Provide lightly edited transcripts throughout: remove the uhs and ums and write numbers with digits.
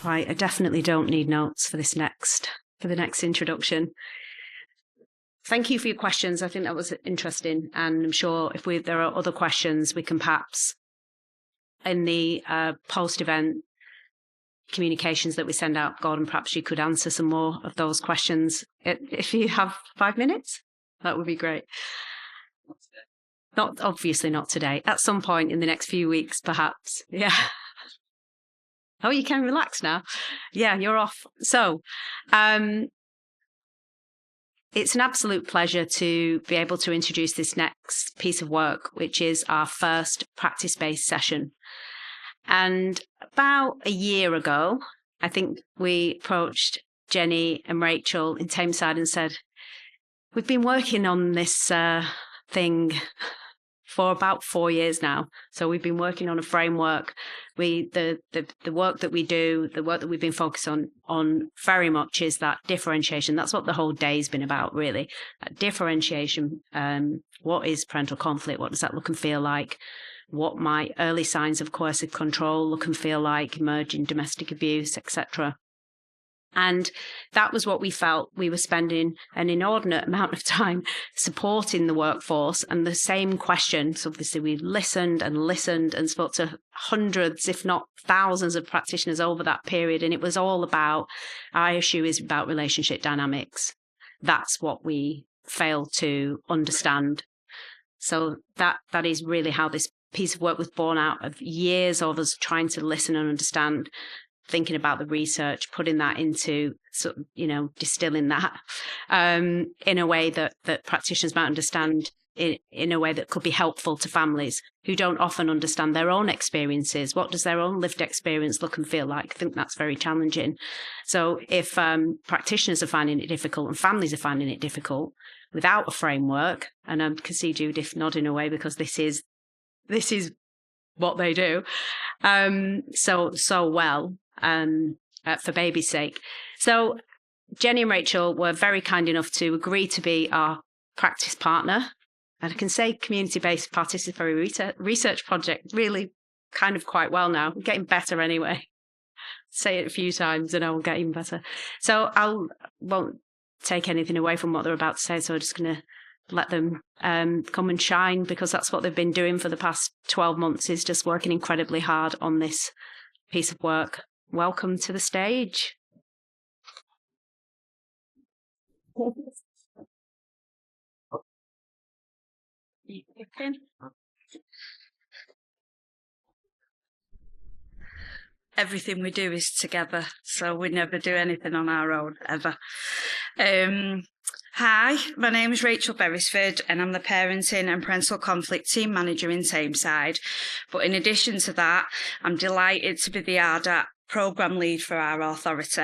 Right, I definitely don't need notes for the next introduction. Thank you for your questions. I think that was interesting, and I'm sure if there are other questions, we can perhaps in the post-event communications that we send out, Gordon, perhaps you could answer some more of those questions if you have 5 minutes. That would be great. Obviously not today. At some point in the next few weeks, perhaps. Yeah. Oh, you can relax now. Yeah, you're off. So, it's an absolute pleasure to be able to introduce this next piece of work, which is our first practice-based session. And about a year ago, I think we approached Jenny and Rachel in Tameside and said, we've been working on this thing for about 4 years now. So we've been working on a framework. The work that we do, the work that we've been focused on very much is that differentiation. That's what the whole day's been about, really. That differentiation. What is parental conflict? What does that look and feel like? What might early signs of coercive control look and feel like, emerging domestic abuse, etc. And that was what we felt. We were spending an inordinate amount of time supporting the workforce, and the same questions. Obviously, we listened and spoke to hundreds, if not thousands, of practitioners over that period. And it was all about, our issue is about relationship dynamics. That's what we failed to understand. So that is really how this piece of work was born out of years of us trying to listen and understand, thinking about the research, putting that into sort of, distilling that in a way that practitioners might understand in a way that could be helpful to families who don't often understand their own experiences. What does their own lived experience look and feel like? I think that's very challenging. So if practitioners are finding it difficult and families are finding it difficult without a framework, and I can see Judith nodding away because this is what they do so well for baby's sake. So Jenny and Rachel were very kind enough to agree to be our practice partner. And I can say community-based participatory research project really kind of quite well now. I'm getting better anyway. Say it a few times and I will get even better. So won't take anything away from what they're about to say. So I'm just going to let them come and shine, because that's what they've been doing for the past 12 months, is just working incredibly hard on this piece of work. Welcome to the stage. Everything we do is together, so we never do anything on our own, ever. Hi, my name is Rachel Berrisford, and I'm the Parenting and Parental Conflict Team Manager in Tameside. But in addition to that, I'm delighted to be the ARDAT Programme Lead for our authority.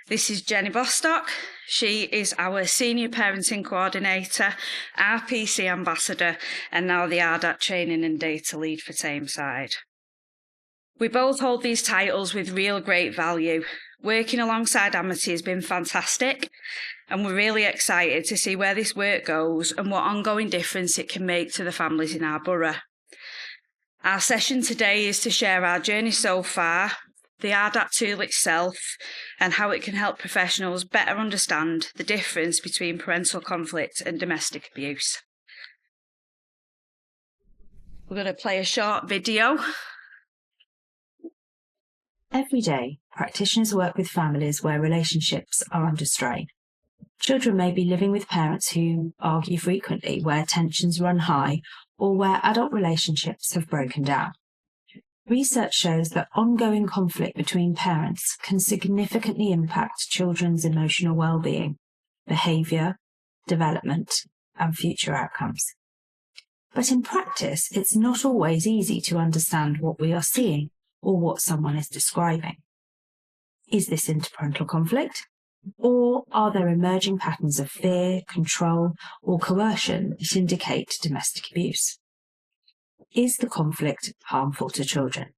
This is Jenny Bostock. She is our Senior Parenting Coordinator, our PC Ambassador, and now the ARDAT Training and Data Lead for Tameside. We both hold these titles with real great value. Working alongside Amity has been fantastic, and we're really excited to see where this work goes and what ongoing difference it can make to the families in our borough. Our session today is to share our journey so far, the ARDAT tool itself, and how it can help professionals better understand the difference between parental conflict and domestic abuse. We're going to play a short video. Every day, practitioners work with families where relationships are under strain. Children may be living with parents who argue frequently, where tensions run high, or where adult relationships have broken down. Research shows that ongoing conflict between parents can significantly impact children's emotional well-being, behaviour, development, and future outcomes. But in practice, it's not always easy to understand what we are seeing or what someone is describing. Is this interparental conflict? Or are there emerging patterns of fear, control, or coercion that indicate domestic abuse? Is the conflict harmful to children?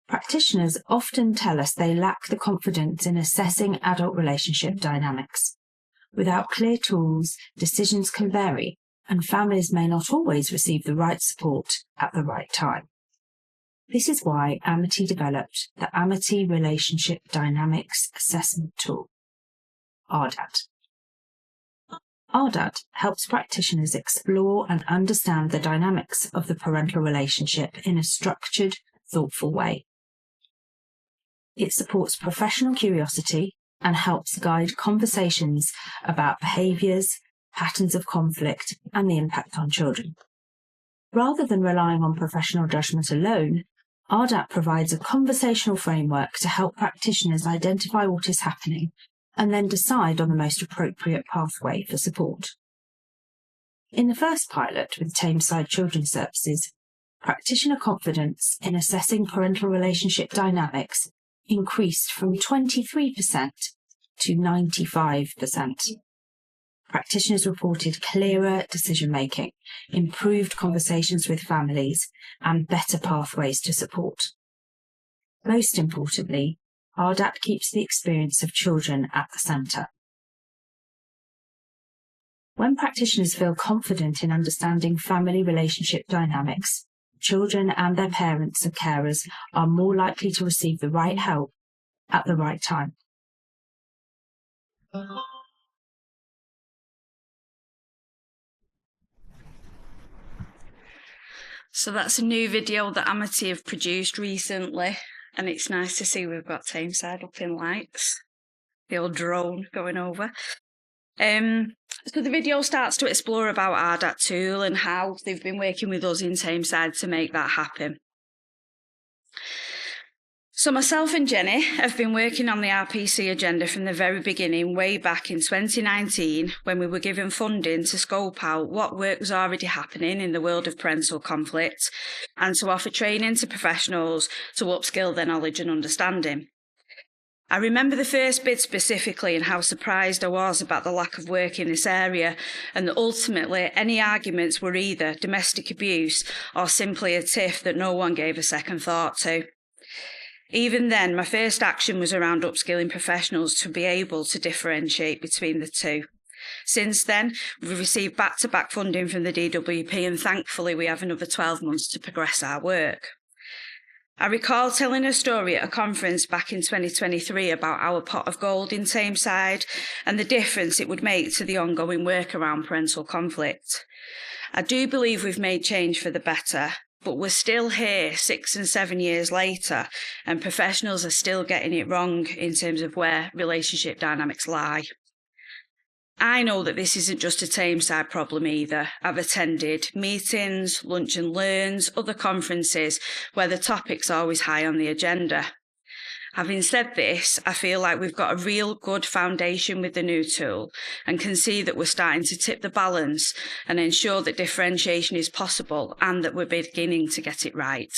Practitioners often tell us they lack the confidence in assessing adult relationship dynamics. Without clear tools, decisions can vary, and families may not always receive the right support at the right time. This is why Amity developed the Amity Relationship Dynamics Assessment Tool, ARDAT. ARDAT helps practitioners explore and understand the dynamics of the parental relationship in a structured, thoughtful way. It supports professional curiosity and helps guide conversations about behaviours, patterns of conflict, and the impact on children. Rather than relying on professional judgment alone, ARDAT provides a conversational framework to help practitioners identify what is happening and then decide on the most appropriate pathway for support. In the first pilot with Tameside Children's Services, practitioner confidence in assessing parental relationship dynamics increased from 23% to 95%. Practitioners reported clearer decision-making, improved conversations with families, and better pathways to support. Most importantly, ARDAT keeps the experience of children at the centre. When practitioners feel confident in understanding family relationship dynamics, children and their parents and carers are more likely to receive the right help at the right time. So that's a new video that Amity have produced recently, and it's nice to see we've got Tameside up in lights. The old drone going over. So the video starts to explore about ARDAT tool and how they've been working with us in Tameside to make that happen. So myself and Jenny have been working on the RPC agenda from the very beginning, way back in 2019, when we were given funding to scope out what work was already happening in the world of parental conflict and to offer training to professionals to upskill their knowledge and understanding. I remember the first bid specifically and how surprised I was about the lack of work in this area, and that ultimately any arguments were either domestic abuse or simply a tiff that no one gave a second thought to. Even then, my first action was around upskilling professionals to be able to differentiate between the two. Since then, we've received back-to-back funding from the DWP, and thankfully we have another 12 months to progress our work. I recall telling a story at a conference back in 2023 about our pot of gold in Tameside and the difference it would make to the ongoing work around parental conflict. I do believe we've made change for the better, but we're still here 6 and 7 years later, and professionals are still getting it wrong in terms of where relationship dynamics lie. I know that this isn't just a Tameside problem either. I've attended meetings, lunch and learns, other conferences where the topic's always high on the agenda. Having said this, I feel like we've got a real good foundation with the new tool and can see that we're starting to tip the balance and ensure that differentiation is possible and that we're beginning to get it right.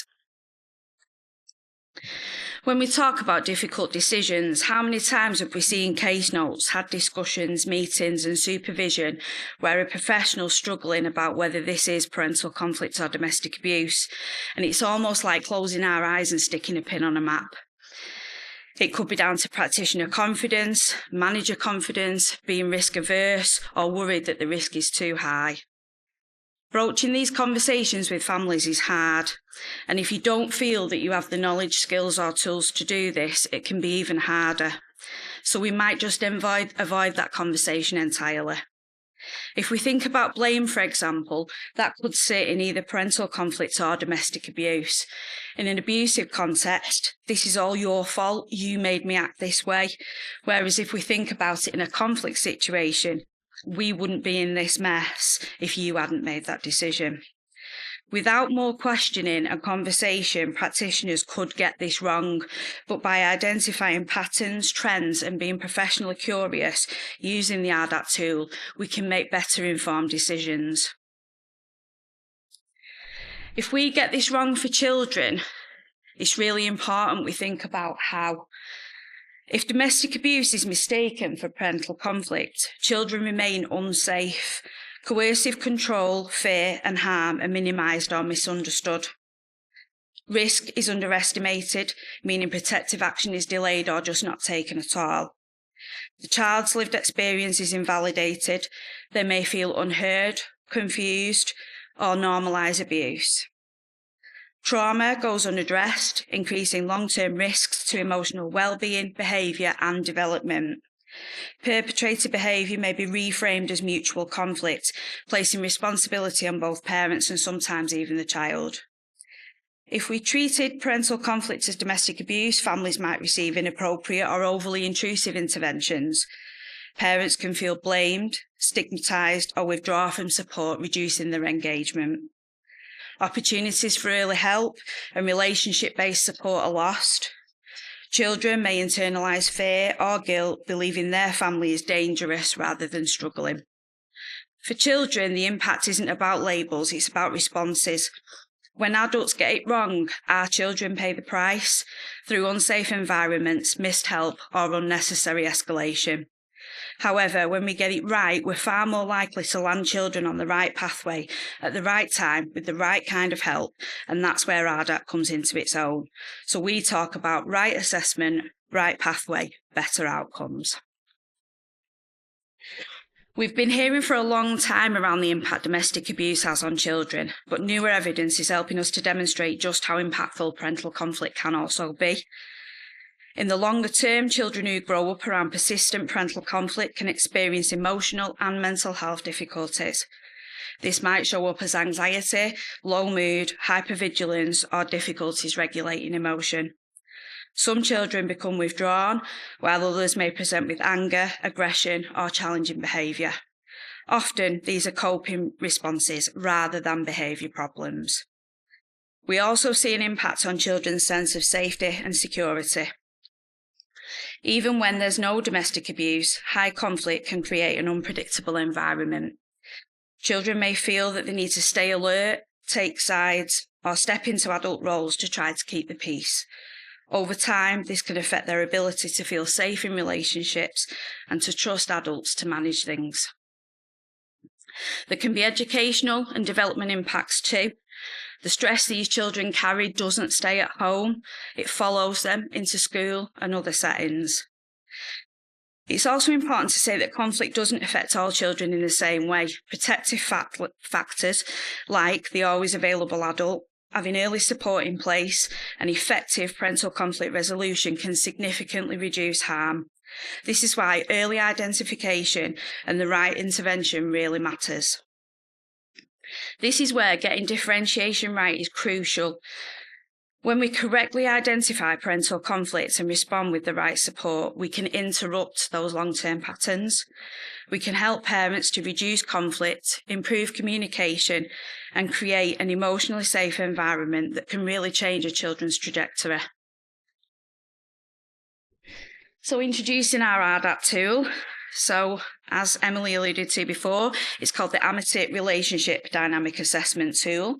When we talk about difficult decisions, how many times have we seen case notes, had discussions, meetings and supervision where a professional's struggling about whether this is parental conflict or domestic abuse, and it's almost like closing our eyes and sticking a pin on a map. It could be down to practitioner confidence, manager confidence, being risk averse or worried that the risk is too high. Broaching these conversations with families is hard, and if you don't feel that you have the knowledge, skills or tools to do this, it can be even harder. So we might just avoid that conversation entirely. If we think about blame, for example, that could sit in either parental conflict or domestic abuse. In an abusive context, this is all your fault, you made me act this way. Whereas if we think about it in a conflict situation, we wouldn't be in this mess if you hadn't made that decision. Without more questioning and conversation, practitioners could get this wrong, but by identifying patterns, trends, and being professionally curious using the ARDAT tool, we can make better informed decisions. If we get this wrong for children, it's really important we think about how. If domestic abuse is mistaken for parental conflict, children remain unsafe. Coercive control, fear and harm are minimised or misunderstood. Risk is underestimated, meaning protective action is delayed or just not taken at all. The child's lived experience is invalidated. They may feel unheard, confused, or normalise abuse. Trauma goes unaddressed, increasing long-term risks to emotional well-being, behaviour and development. Perpetrator behaviour may be reframed as mutual conflict, placing responsibility on both parents and sometimes even the child. If we treated parental conflict as domestic abuse, families might receive inappropriate or overly intrusive interventions. Parents can feel blamed, stigmatised, or withdraw from support, reducing their engagement. Opportunities for early help and relationship-based support are lost. Children may internalise fear or guilt, believing their family is dangerous rather than struggling. For children, the impact isn't about labels, it's about responses. When adults get it wrong, our children pay the price through unsafe environments, missed help, or unnecessary escalation. However, when we get it right, we're far more likely to land children on the right pathway at the right time with the right kind of help, and that's where ARDAT comes into its own. So we talk about right assessment, right pathway, better outcomes. We've been hearing for a long time around the impact domestic abuse has on children, but newer evidence is helping us to demonstrate just how impactful parental conflict can also be. In the longer term, children who grow up around persistent parental conflict can experience emotional and mental health difficulties. This might show up as anxiety, low mood, hypervigilance, or difficulties regulating emotion. Some children become withdrawn, while others may present with anger, aggression, or challenging behaviour. Often, these are coping responses rather than behaviour problems. We also see an impact on children's sense of safety and security. Even when there's no domestic abuse, high conflict can create an unpredictable environment. Children may feel that they need to stay alert, take sides, or step into adult roles to try to keep the peace. Over time, this can affect their ability to feel safe in relationships and to trust adults to manage things. There can be educational and development impacts too. The stress these children carry doesn't stay at home, it follows them into school and other settings. It's also important to say that conflict doesn't affect all children in the same way. Protective factors like the always available adult, having early support in place, and effective parental conflict resolution can significantly reduce harm. This is why early identification and the right intervention really matters. This is where getting differentiation right is crucial. When we correctly identify parental conflicts and respond with the right support, we can interrupt those long-term patterns. We can help parents to reduce conflict, improve communication, and create an emotionally safe environment that can really change a children's trajectory. So introducing our ARDAT tool. So, as Emily alluded to before, it's called the Amity Relationship Dynamic Assessment Tool.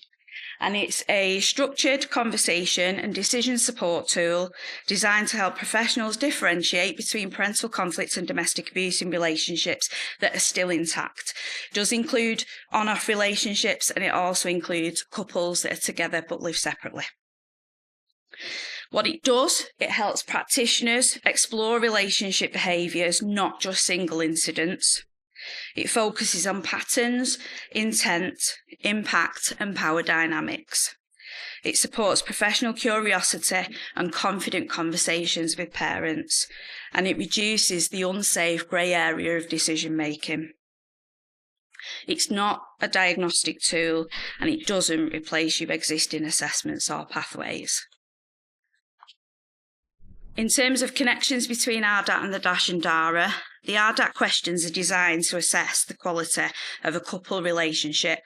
And it's a structured conversation and decision support tool designed to help professionals differentiate between parental conflicts and domestic abuse in relationships that are still intact. It does include on-off relationships, and it also includes couples that are together but live separately. What it does, it helps practitioners explore relationship behaviours, not just single incidents. It focuses on patterns, intent, impact, and power dynamics. It supports professional curiosity and confident conversations with parents, and it reduces the unsafe grey area of decision making. It's not a diagnostic tool, and it doesn't replace your existing assessments or pathways. In terms of connections between ARDAT and the DASH and DARA, the ARDAT questions are designed to assess the quality of a couple relationship,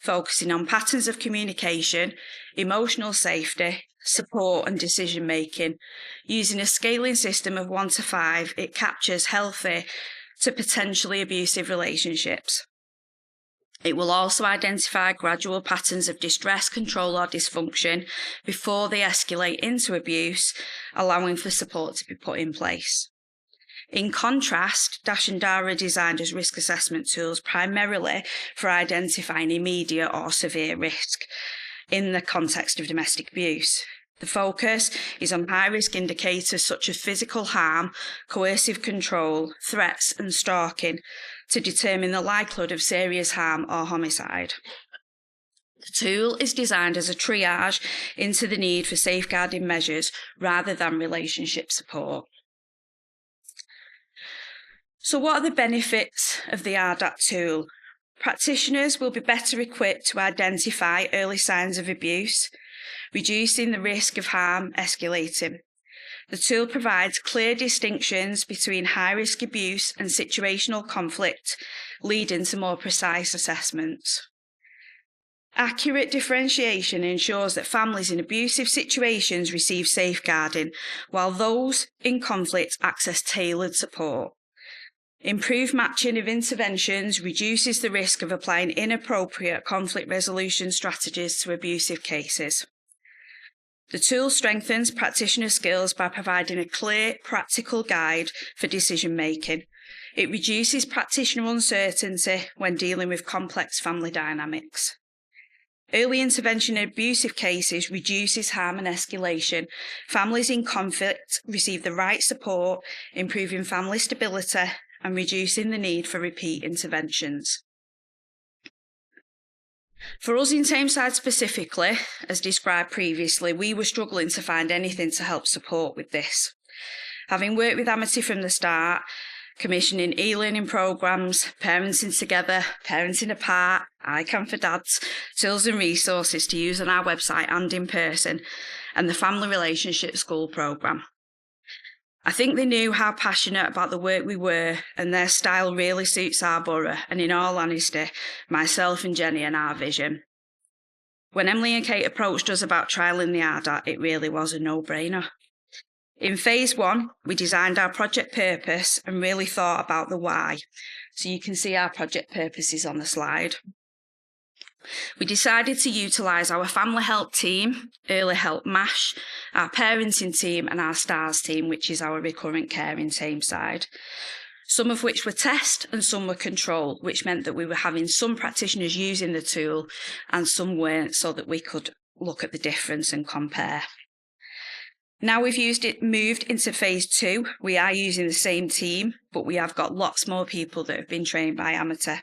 focusing on patterns of communication, emotional safety, support and decision making. Using a scaling system of 1 to 5, it captures healthy to potentially abusive relationships. It will also identify gradual patterns of distress, control or dysfunction before they escalate into abuse, allowing for support to be put in place. In contrast, DASH and DARA are designed as risk assessment tools primarily for identifying immediate or severe risk in the context of domestic abuse. The focus is on high-risk indicators such as physical harm, coercive control, threats and stalking to determine the likelihood of serious harm or homicide. The tool is designed as a triage into the need for safeguarding measures rather than relationship support. So what are the benefits of the ARDAT tool? Practitioners will be better equipped to identify early signs of abuse, reducing the risk of harm escalating. The tool provides clear distinctions between high-risk abuse and situational conflict, leading to more precise assessments. Accurate differentiation ensures that families in abusive situations receive safeguarding, while those in conflict access tailored support. Improved matching of interventions reduces the risk of applying inappropriate conflict resolution strategies to abusive cases. The tool strengthens practitioner skills by providing a clear, practical guide for decision making. It reduces practitioner uncertainty when dealing with complex family dynamics. Early intervention in abusive cases reduces harm and escalation. Families in conflict receive the right support, improving family stability and reducing the need for repeat interventions. For us in Tameside specifically, as described previously, we were struggling to find anything to help support with this. Having worked with Amity from the start, commissioning e-learning programmes, parenting together, parenting apart, ICANN for dads, tools and resources to use on our website and in person, and the Family Relationship School programme. I think they knew how passionate about the work we were, and their style really suits our borough, and in all honesty, myself and Jenny and our vision. When Emily and Kate approached us about trialling the ARDAT, it really was a no-brainer. In phase 1, we designed our project purpose and really thought about the why. So you can see our project purposes on the slide. We decided to utilise our family help team, early help MASH, our parenting team and our STARS team, which is our recurrent care in Tameside. Some of which were test and some were control, which meant that we were having some practitioners using the tool and some weren't, so that we could look at the difference and compare. Now we've moved into phase 2, we are using the same team, but we have got lots more people that have been trained by Amity.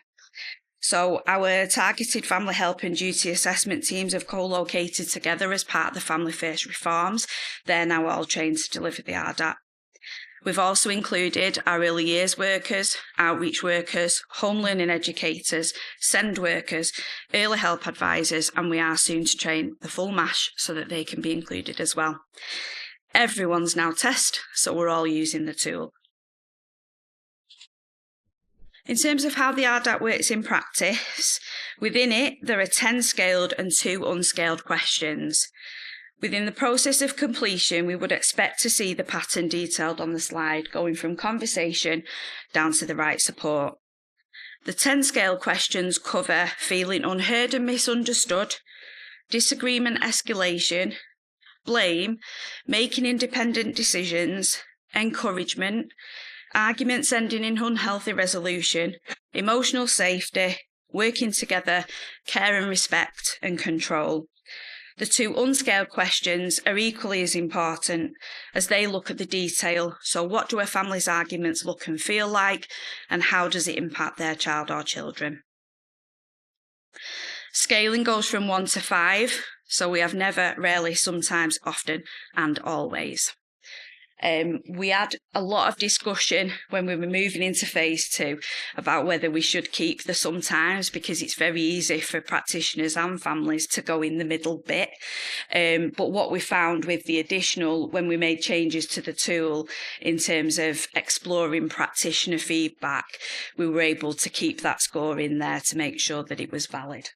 So our targeted family help and duty assessment teams have co-located together as part of the Family First reforms. They're now all trained to deliver the ARDAT. We've also included our early years workers, outreach workers, home learning educators, SEND workers, early help advisors, and we are soon to train the full MASH so that they can be included as well. Everyone's now test, so we're all using the tool. In terms of how the ARDAT works in practice, within it there are 10 scaled and 2 unscaled questions. Within the process of completion, we would expect to see the pattern detailed on the slide, going from conversation down to the right support. The 10 scale questions cover feeling unheard and misunderstood, disagreement escalation, blame, making independent decisions, encouragement, arguments ending in unhealthy resolution, emotional safety, working together, care and respect, and control. The 2 unscaled questions are equally as important as they look at the detail. So what do a family's arguments look and feel like, and how does it impact their child or children? Scaling goes from 1 to 5, so we have never, rarely, sometimes, often, and always. We had a lot of discussion when we were moving into phase 2 about whether we should keep the sometimes, because it's very easy for practitioners and families to go in the middle bit. But what we found with the additional, when we made changes to the tool in terms of exploring practitioner feedback, we were able to keep that score in there to make sure that it was valid.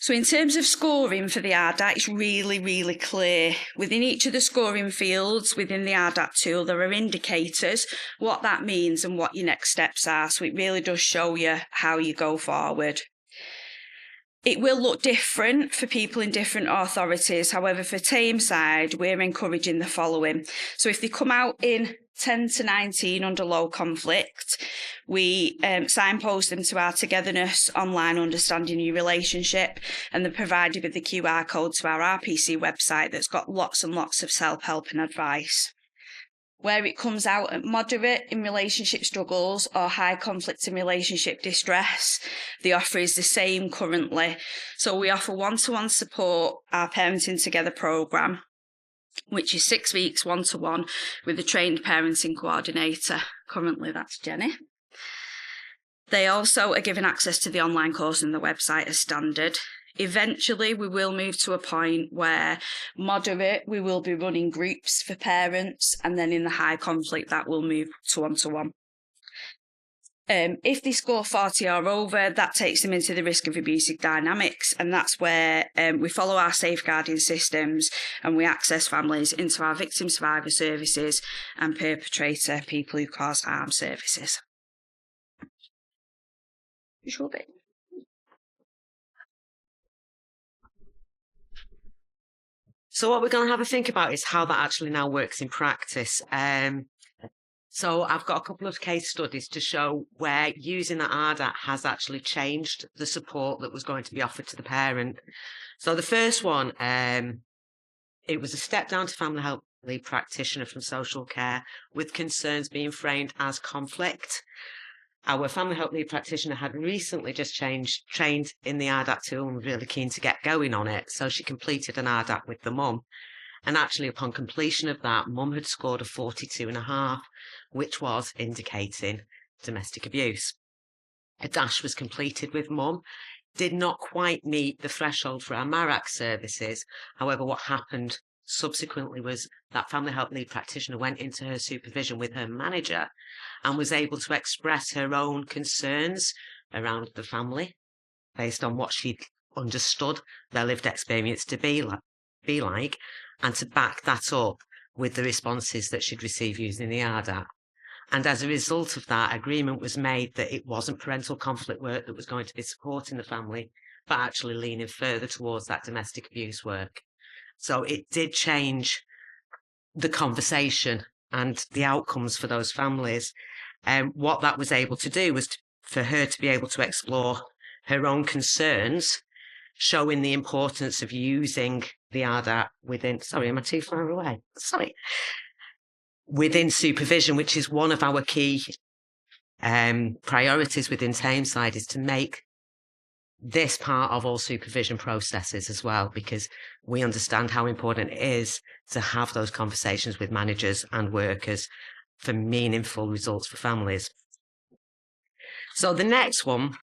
So in terms of scoring for the ARDAT, it's really, really clear. Within each of the scoring fields within the ARDAT tool, there are indicators, what that means and what your next steps are. So it really does show you how you go forward. It will look different for people in different authorities. However, for Tameside, we're encouraging the following. So if they come out in 10 to 19 under low conflict, we signpost them to our Togetherness online understanding your relationship, and they're provided with the QR code to our RPC website that's got lots and lots of self-help and advice. Where it comes out at moderate in relationship struggles or high conflict in relationship distress, the offer is the same currently. So we offer one-to-one support, our Parenting Together programme, which is 6 weeks one-to-one with a trained parenting coordinator. Currently, that's Jenny. They also are given access to the online course and the website as standard. Eventually, we will move to a point where moderate, we will be running groups for parents, and then in the high conflict, that will move to one-to-one. If they score 40 or over, that takes them into the risk of abusive dynamics, and that's where we follow our safeguarding systems and we access families into our victim survivor services and perpetrator people who cause harm services. Visual bit. So what we're going to have a think about is how that actually now works in practice. So I've got a couple of case studies to show where using the ARDAT has actually changed the support that was going to be offered to the parent. So the first one, it was a step down to family help lead practitioner from social care with concerns being framed as conflict. Our family help lead practitioner had recently just trained in the ARDAT tool and was really keen to get going on it. So she completed an ARDAT with the mum. And actually, upon completion of that, mum had scored a 42.5, which was indicating domestic abuse. A dash was completed with mum, did not quite meet the threshold for our MARAC services. However, what happened subsequently was that family help lead practitioner went into her supervision with her manager and was able to express her own concerns around the family based on what she'd understood their lived experience to be like, and to back that up with the responses that she'd received using the ARDAT. And as a result of that, agreement was made that it wasn't parental conflict work that was going to be supporting the family, but actually leaning further towards that domestic abuse work. So it did change the conversation and the outcomes for those families. And what that was able to do was for her to be able to explore her own concerns, showing the importance of using the ARDAT within, sorry, am I too far away? Sorry. Within supervision, which is one of our key priorities within Tameside, is to make this part of all supervision processes as well, because we understand how important it is to have those conversations with managers and workers for meaningful results for families. So the next one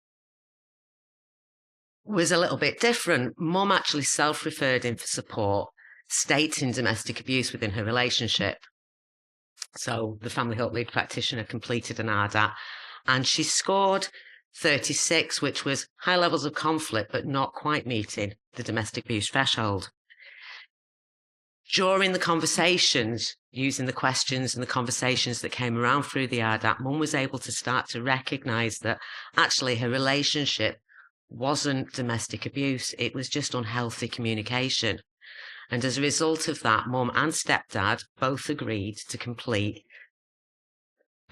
was a little bit different. Mum actually self-referred in for support, stating domestic abuse within her relationship. So the family help lead practitioner completed an ARDAT and she scored 36, which was high levels of conflict, but not quite meeting the domestic abuse threshold. During the conversations, using the questions and the conversations that came around through the ARDAT, Mum was able to start to recognise that actually her relationship wasn't domestic abuse, it was just unhealthy communication. And as a result of that, Mum and stepdad both agreed to complete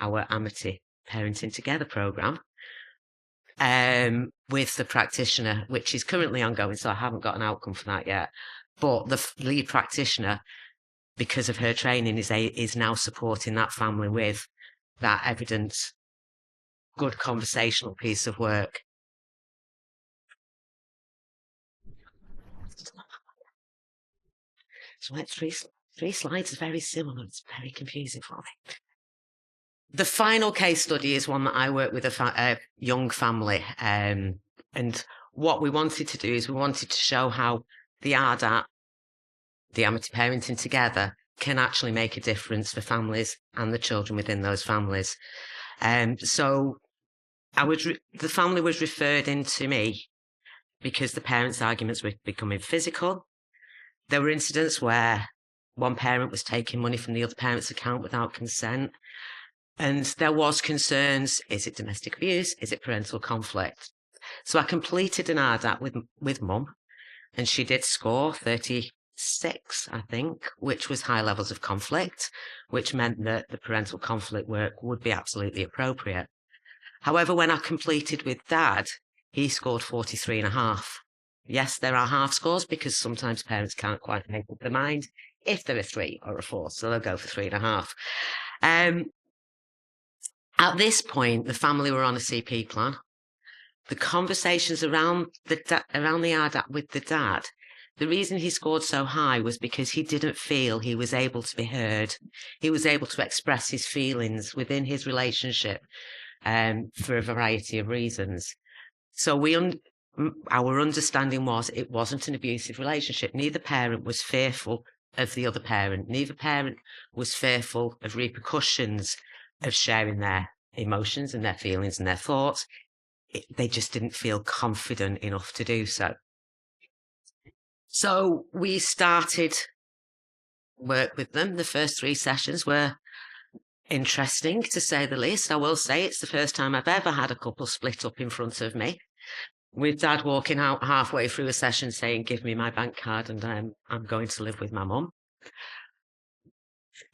our Amity Parenting Together programme with the practitioner, which is currently ongoing, so I haven't got an outcome for that yet. But the lead practitioner, because of her training, is now supporting that family with that evidence, good conversational piece of work. So like three slides are very similar. It's very confusing for me. The final case study is one that I work with a young family. And what we wanted to do is we wanted to show how the ARDAT, the Amity Parenting Together, can actually make a difference for families and the children within those families. So the family was referred in to me because the parents' arguments were becoming physical. There were incidents where one parent was taking money from the other parent's account without consent. And there was concerns, is it domestic abuse? Is it parental conflict? So I completed an ARDAT with Mum, and she did score 36, I think, which was high levels of conflict, which meant that the parental conflict work would be absolutely appropriate. However, when I completed with Dad, he scored 43.5. Yes, there are half scores because sometimes parents can't quite make up their mind. if they're a 3 or a 4. So they'll go for 3.5. At this point, the family were on a CP plan. The conversations around the ARDAT with the dad, the reason he scored so high was because he didn't feel he was able to be heard. He was able to express his feelings within his relationship for a variety of reasons. So our understanding was it wasn't an abusive relationship. Neither parent was fearful of the other parent. Neither parent was fearful of repercussions of sharing their emotions and their feelings and their thoughts. They just didn't feel confident enough to do so. So we started work with them. The first 3 sessions were interesting, to say the least. I will say it's the first time I've ever had a couple split up in front of me, with dad walking out halfway through a session saying, "Give me my bank card and I'm going to live with my mum."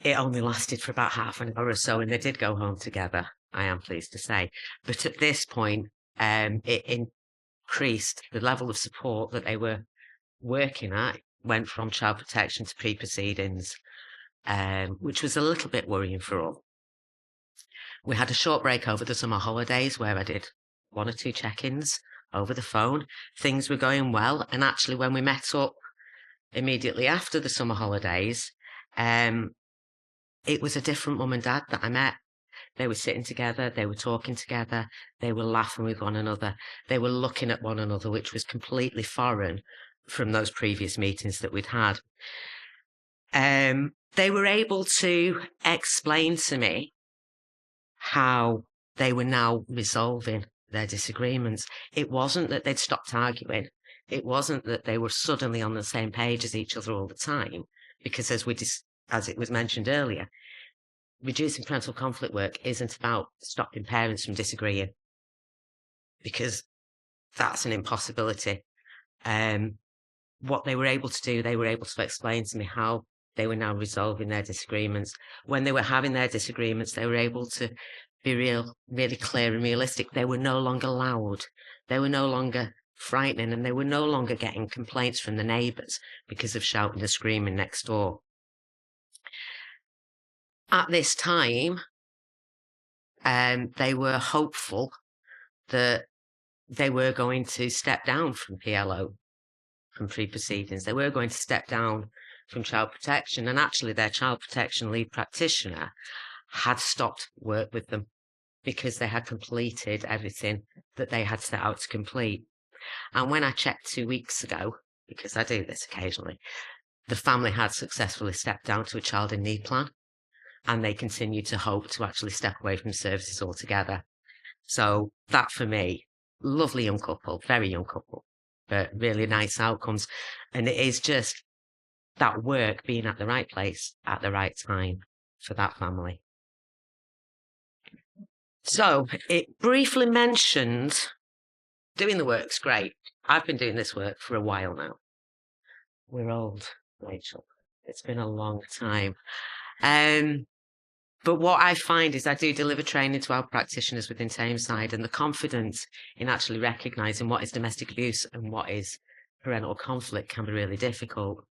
It only lasted for about half an hour or so, and they did go home together, I am pleased to say. But at this point, it increased the level of support that they were working at, went from child protection to pre-proceedings, which was a little bit worrying for all. We had a short break over the summer holidays where I did 1 or 2 check-ins over the phone. Things were going well, and actually when we met up immediately after the summer holidays, it was a different mum and dad that I met. They were sitting together, they were talking together, they were laughing with one another, they were looking at one another, which was completely foreign from those previous meetings that we'd had. They were able to explain to me how they were now resolving their disagreements. It wasn't that they'd stopped arguing. It wasn't that they were suddenly on the same page as each other all the time, because as it was mentioned earlier, reducing parental conflict work isn't about stopping parents from disagreeing, because that's an impossibility. What they were able to do, they were able to explain to me how they were now resolving their disagreements. When they were having their disagreements, they were able to be really clear and realistic. They were no longer loud. They were no longer frightening, and they were no longer getting complaints from the neighbours because of shouting and screaming next door. At this time, they were hopeful that they were going to step down from PLO, from pre-proceedings. They were going to step down from child protection, and actually their child protection lead practitioner had stopped work with them because they had completed everything that they had set out to complete. And when I checked 2 weeks ago, because I do this occasionally, the family had successfully stepped down to a child in need plan, and they continue to hope to actually step away from services altogether. So that, for me, lovely young couple, very young couple, but really nice outcomes. And it is just that work being at the right place at the right time for that family. So it briefly mentioned doing the work's great. I've been doing this work for a while now. We're old, Rachel. It's been a long time. But what I find is I do deliver training to our practitioners within Tameside, and the confidence in actually recognising what is domestic abuse and what is parental conflict can be really difficult.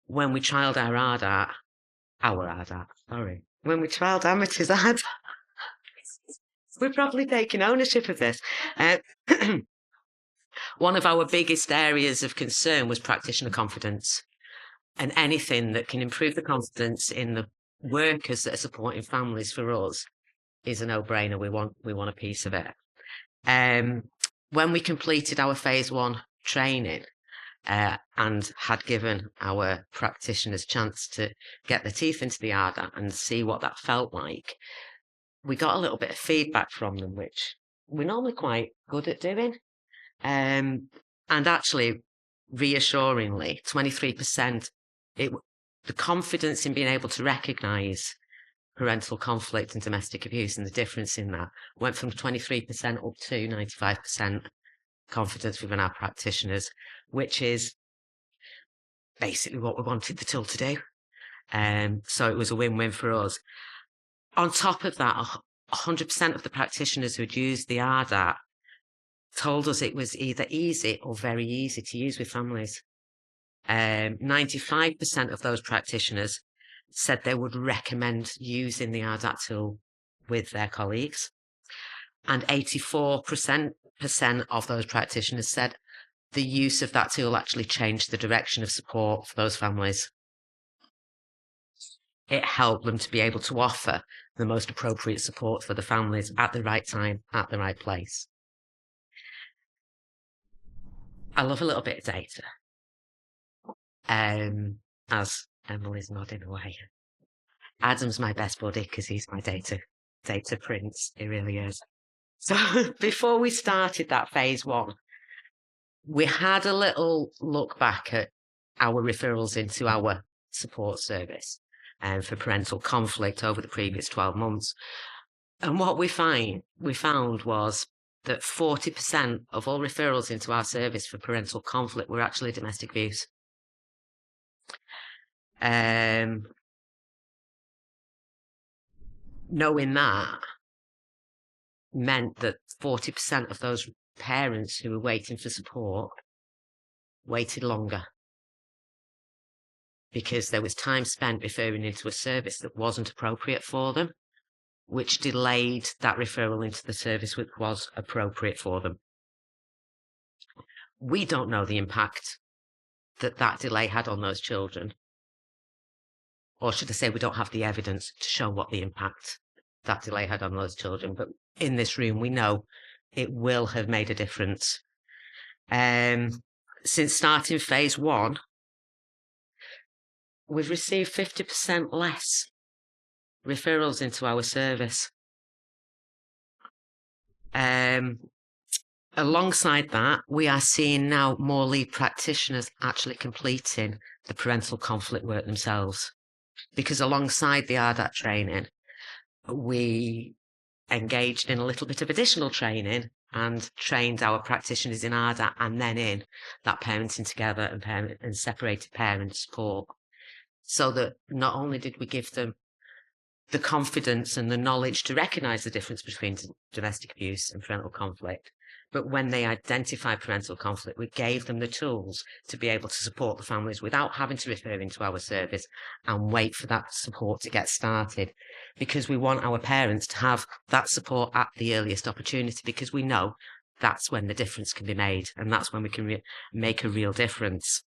When we trialled when we trialled Amity's ARDAT, we're probably taking ownership of this. One of our biggest areas of concern was practitioner confidence, and anything that can improve the confidence in the workers that are supporting families for us is a no-brainer. We want a piece of it. When we completed our phase 1 training and had given our practitioners a chance to get their teeth into the ARDAT and see what that felt like, we got a little bit of feedback from them, which we're normally quite good at doing. And actually, reassuringly, 23%, the confidence in being able to recognise parental conflict and domestic abuse and the difference in that went from 23% up to 95% confidence within our practitioners, which is basically what we wanted the tool to do. So it was a win-win for us. On top of that, 100% of the practitioners who had used the ARDAT told us it was either easy or very easy to use with families. 95% of those practitioners said they would recommend using the ARDAT tool with their colleagues. And 84% of those practitioners said the use of that tool actually changed the direction of support for those families. It helped them to be able to offer the most appropriate support for the families at the right time, at the right place. I love a little bit of data. As Emily's nodding away. Adam's my best buddy because he's my data prince. He really is. So before we started that phase 1, we had a little look back at our referrals into our support service for parental conflict over the previous 12 months. And what we found was that 40% of all referrals into our service for parental conflict were actually domestic abuse. Knowing that meant that 40% of those parents who were waiting for support waited longer because there was time spent referring into a service that wasn't appropriate for them, which delayed that referral into the service which was appropriate for them. We don't know the impact that delay had on those children. Or should I say, we don't have the evidence to show what the impact that delay had on those children. But in this room, we know it will have made a difference. Since starting phase 1, we've received 50% less referrals into our service. Alongside that, we are seeing now more lead practitioners actually completing the parental conflict work themselves. Because alongside the ARDAT training, we engaged in a little bit of additional training and trained our practitioners in ARDAT and then in that parenting together and separated parent support. So that not only did we give them the confidence and the knowledge to recognise the difference between domestic abuse and parental conflict, but when they identified parental conflict, we gave them the tools to be able to support the families without having to refer into our service and wait for that support to get started. Because we want our parents to have that support at the earliest opportunity, because we know that's when the difference can be made and that's when we can make a real difference.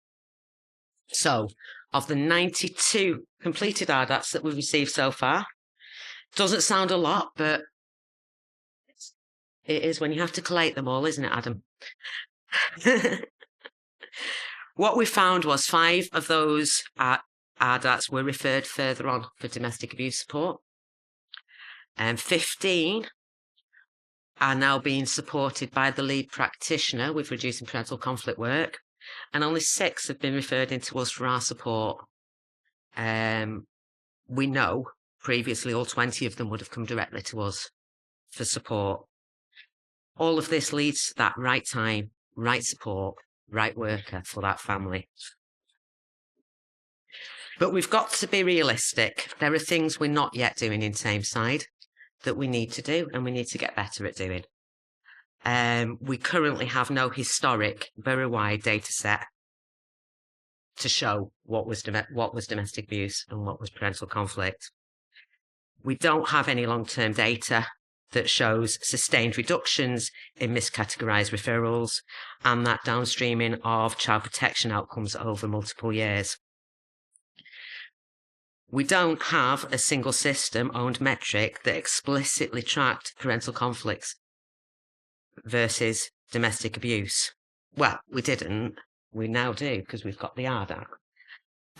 So, of the 92 completed ARDATs that we've received so far, doesn't sound a lot, but it is when you have to collate them all, isn't it, Adam? What we found was 5 of those ARDATs were referred further on for domestic abuse support. And 15 are now being supported by the lead practitioner with reducing parental conflict work. And only 6 have been referred into us for our support. We know previously all 20 of them would have come directly to us for support. All of this leads to that right time, right support, right worker for that family. But we've got to be realistic. There are things we're not yet doing in Tameside that we need to do and we need to get better at doing. We currently have no historic, very wide data set to show what was domestic abuse and what was parental conflict. We don't have any long-term data that shows sustained reductions in miscategorised referrals and that downstreaming of child protection outcomes over multiple years. We don't have a single system-owned metric that explicitly tracked parental conflicts versus domestic abuse. Well, we didn't. We now do because we've got the ARDAT.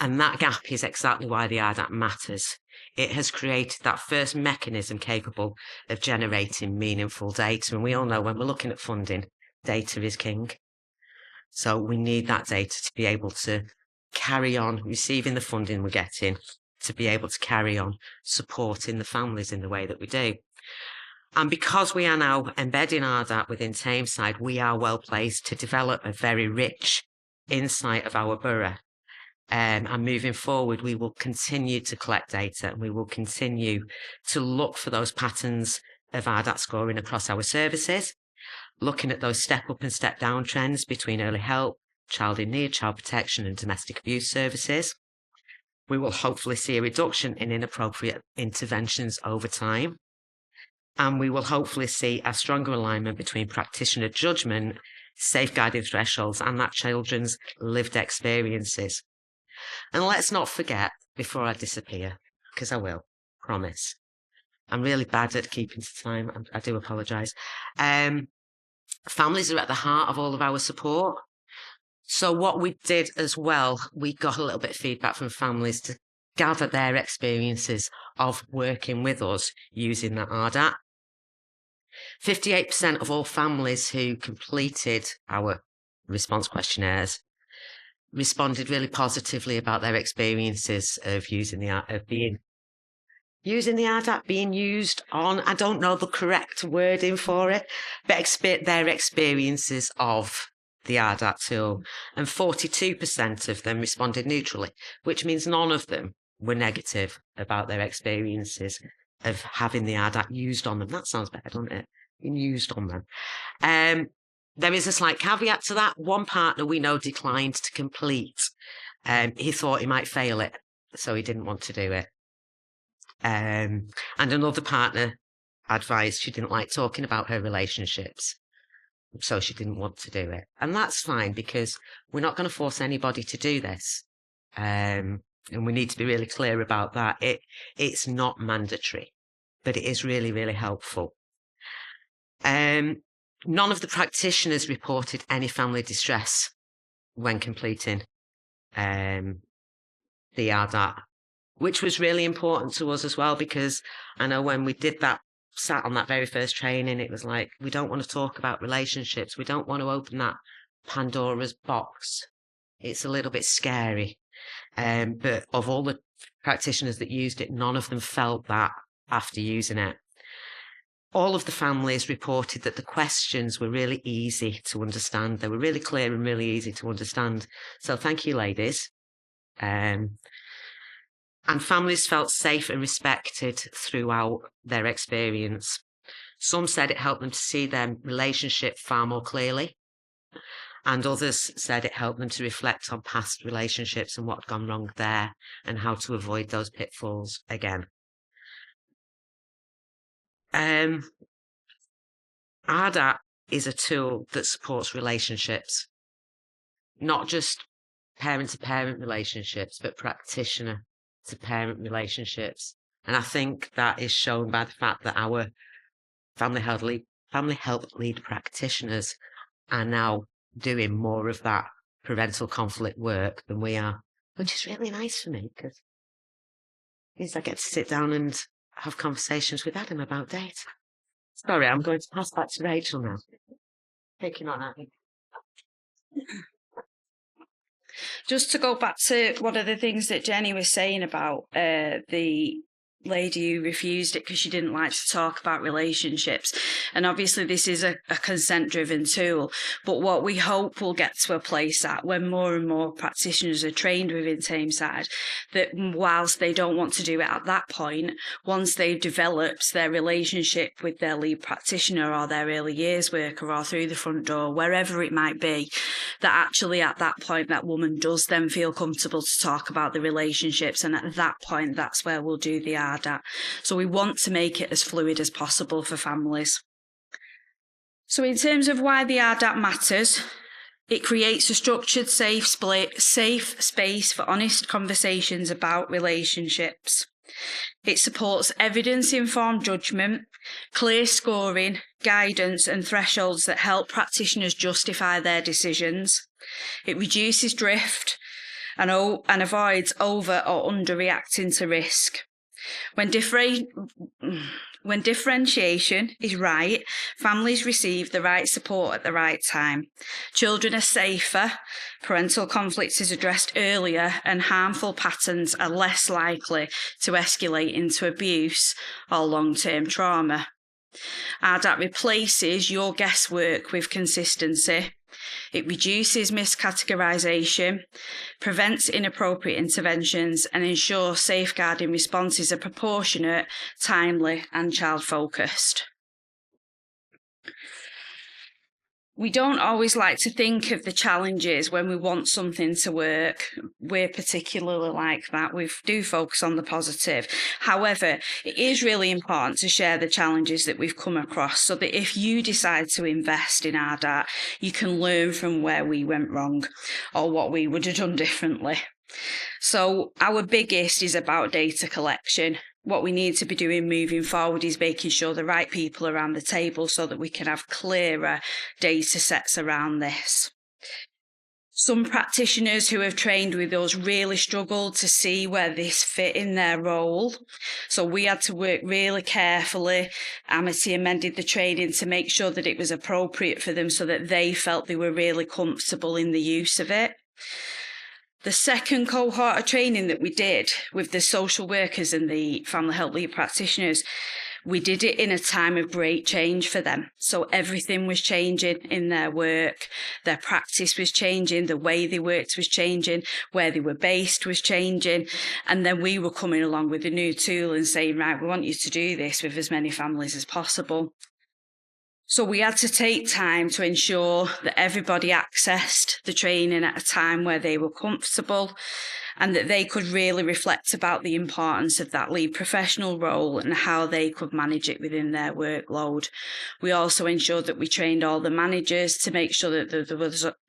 And that gap is exactly why the ARDAT matters. It has created that first mechanism capable of generating meaningful data. And we all know when we're looking at funding, data is king. So we need that data to be able to carry on receiving the funding we're getting, to be able to carry on supporting the families in the way that we do. And because we are now embedding ARDAT within Tameside, we are well placed to develop a very rich insight of our borough. And moving forward, we will continue to collect data and we will continue to look for those patterns of ARDAT scoring across our services, looking at those step up and step down trends between early help, child in need, child protection and domestic abuse services. We will hopefully see a reduction in inappropriate interventions over time. And we will hopefully see a stronger alignment between practitioner judgment, safeguarding thresholds, and that children's lived experiences. And let's not forget, before I disappear, because I will, promise. I'm really bad at keeping to time. I do apologise. Families are at the heart of all of our support. So what we did as well, we got a little bit of feedback from families to gather their experiences of working with us using that ARDAT. 58% of all families who completed our response questionnaires responded really positively about their experiences of using the ARDAT, being used on, I don't know the correct wording for it, but their experiences of the ARDAT tool. And 42% of them responded neutrally, which means none of them were negative about their experiences of having the ARDAT used on them. That sounds better, doesn't it? Being used on them. There is a slight caveat to that. One partner we know declined to complete. He thought he might fail it, so he didn't want to do it. And another partner advised she didn't like talking about her relationships, so she didn't want to do it. And that's fine, because we're not going to force anybody to do this. And we need to be really clear about that. It's not mandatory, but it is really, really helpful. None of the practitioners reported any family distress when completing the ARDAT, which was really important to us as well, because I know when we did that, sat on that very first training, it was like, we don't want to talk about relationships. We don't want to open that Pandora's box. It's a little bit scary. But of all the practitioners that used it, none of them felt that after using it. All of the families reported that the questions were really easy to understand. They were really clear and really easy to understand. So thank you, ladies. And families felt safe and respected throughout their experience. Some said it helped them to see their relationship far more clearly, and others said it helped them to reflect on past relationships and what had gone wrong there and how to avoid those pitfalls again. ARDAT is a tool that supports relationships, not just parent-to-parent relationships, but practitioner-to-parent relationships. And I think that is shown by the fact that our family health lead practitioners are now doing more of that parental conflict work than we are, which is really nice for me, because it means I get to sit down and have conversations with Adam about data. Sorry, I'm going to pass back to Rachel now. Taking on that. Just to go back to one of the things that Jenny was saying about the lady who refused it because she didn't like to talk about relationships. And obviously this is a consent-driven tool, but what we hope will get to a place at when more and more practitioners are trained within Tameside, that whilst they don't want to do it at that point, once they've developed their relationship with their lead practitioner or their early years worker or through the front door, wherever it might be, that actually at that point that woman does then feel comfortable to talk about the relationships, and at that point that's where we'll do the ARDAT. So we want to make it as fluid as possible for families. So in terms of why the ARDAT matters, it creates a structured, safe space for honest conversations about relationships. It supports evidence-informed judgment, clear scoring, guidance and thresholds that help practitioners justify their decisions. It reduces drift and avoids over or under-reacting to risk. When differentiation is right, families receive the right support at the right time. Children are safer, parental conflict is addressed earlier, and harmful patterns are less likely to escalate into abuse or long-term trauma. ARDAT replaces your guesswork with consistency. It reduces miscategorisation, prevents inappropriate interventions, and ensures safeguarding responses are proportionate, timely, and child-focused. We don't always like to think of the challenges when we want something to work. We're particularly like that. We do focus on the positive. However, it is really important to share the challenges that we've come across so that if you decide to invest in ARDAT, you can learn from where we went wrong or what we would have done differently. So our biggest is about data collection. What we need to be doing moving forward is making sure the right people are around the table so that we can have clearer data sets around this. Some practitioners who have trained with us really struggled to see where this fit in their role. So we had to work really carefully. Amity amended the training to make sure that it was appropriate for them so that they felt they were really comfortable in the use of it. The second cohort of training that we did with the social workers and the family health lead practitioners, we did it in a time of great change for them. So everything was changing in their work, their practice was changing, the way they worked was changing, where they were based was changing. And then we were coming along with a new tool and saying, right, we want you to do this with as many families as possible. So we had to take time to ensure that everybody accessed the training at a time where they were comfortable and that they could really reflect about the importance of that lead professional role and how they could manage it within their workload. We also ensured that we trained all the managers to make sure that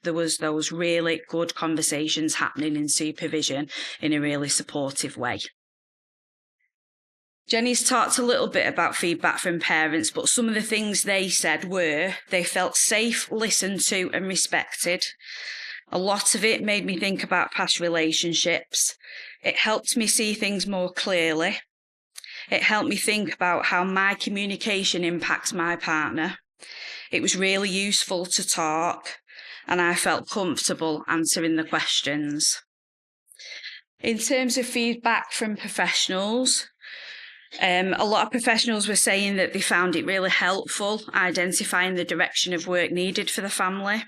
there was those really good conversations happening in supervision in a really supportive way. Jenny's talked a little bit about feedback from parents, but some of the things they said were they felt safe, listened to and respected. A lot of it made me think about past relationships. It helped me see things more clearly. It helped me think about how my communication impacts my partner. It was really useful to talk, and I felt comfortable answering the questions. In terms of feedback from professionals, a lot of professionals were saying that they found it really helpful identifying the direction of work needed for the family.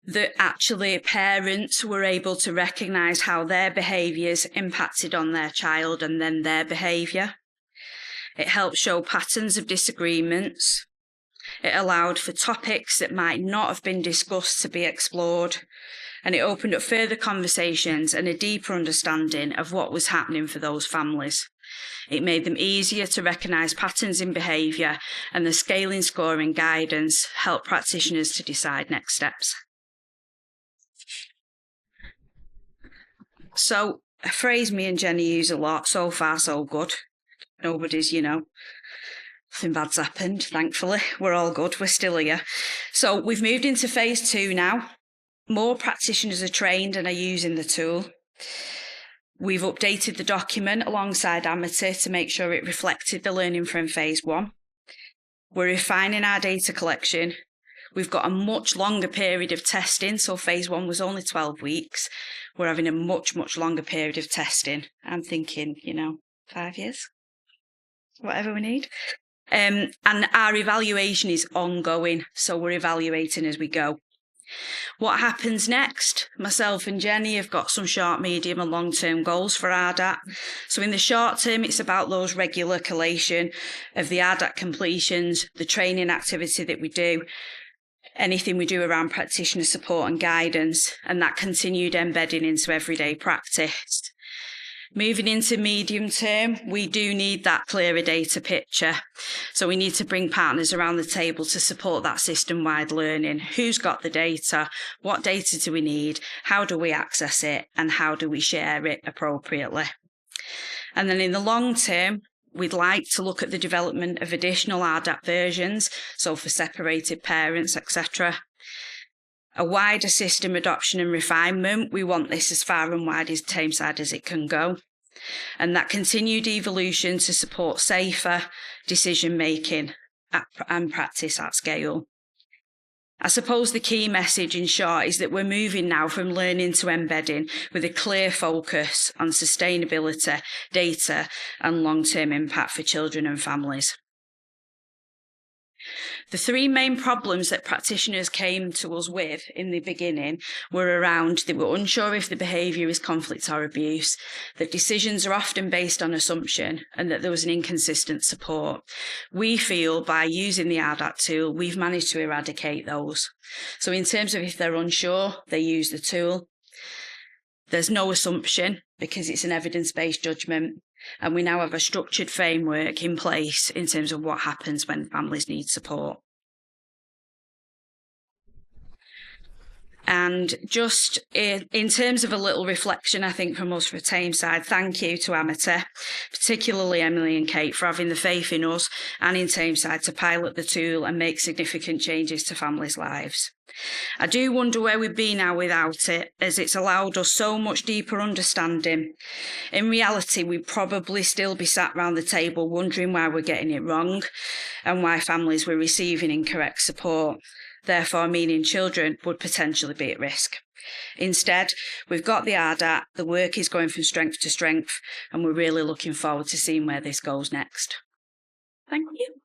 That actually parents were able to recognise how their behaviours impacted on their child and then their behaviour. It helped show patterns of disagreements. It allowed for topics that might not have been discussed to be explored. And it opened up further conversations and a deeper understanding of what was happening for those families. It made them easier to recognise patterns in behaviour, and the scaling, scoring guidance helped practitioners to decide next steps. So, a phrase me and Jenny use a lot, so far so good. Nobody's, nothing bad's happened, thankfully. We're all good, we're still here. So we've moved into phase 2 now. More practitioners are trained and are using the tool. We've updated the document alongside Amity to make sure it reflected the learning from phase 1. We're refining our data collection. We've got a much longer period of testing. So phase 1 was only 12 weeks. We're having a much, much longer period of testing. I'm thinking, 5 years, whatever we need. And our evaluation is ongoing. So we're evaluating as we go. What happens next? Myself and Jenny have got some short, medium and long-term goals for ARDAT. So in the short term, it's about those regular collation of the ARDAT completions, the training activity that we do, anything we do around practitioner support and guidance, and that continued embedding into everyday practice. Moving into medium term, we do need that clearer data picture. So we need to bring partners around the table to support that system-wide learning. Who's got the data? What data do we need? How do we access it? And how do we share it appropriately? And then in the long term, we'd like to look at the development of additional ARDAT versions, so for separated parents, etc. A wider system adoption and refinement. We want this as far and wide as Tameside as it can go. And that continued evolution to support safer decision-making and practice at scale. I suppose the key message in short is that we're moving now from learning to embedding with a clear focus on sustainability, data and long-term impact for children and families. The three main problems that practitioners came to us with in the beginning were around they were unsure if the behaviour is conflict or abuse, that decisions are often based on assumption, and that there was an inconsistent support. We feel by using the ARDAT tool, we've managed to eradicate those. So in terms of if they're unsure, they use the tool. There's no assumption because it's an evidence-based judgment. And we now have a structured framework in place in terms of what happens when families need support. And just in terms of a little reflection, I think from us for Tameside, thank you to Amity, particularly Emily and Kate, for having the faith in us and in Tameside to pilot the tool and make significant changes to families' lives. I do wonder where we'd be now without it, as it's allowed us so much deeper understanding. In reality, we'd probably still be sat round the table wondering why we're getting it wrong and why families were receiving incorrect support, therefore meaning children would potentially be at risk. Instead, we've got the ARDAT, the work is going from strength to strength, and we're really looking forward to seeing where this goes next. Thank you.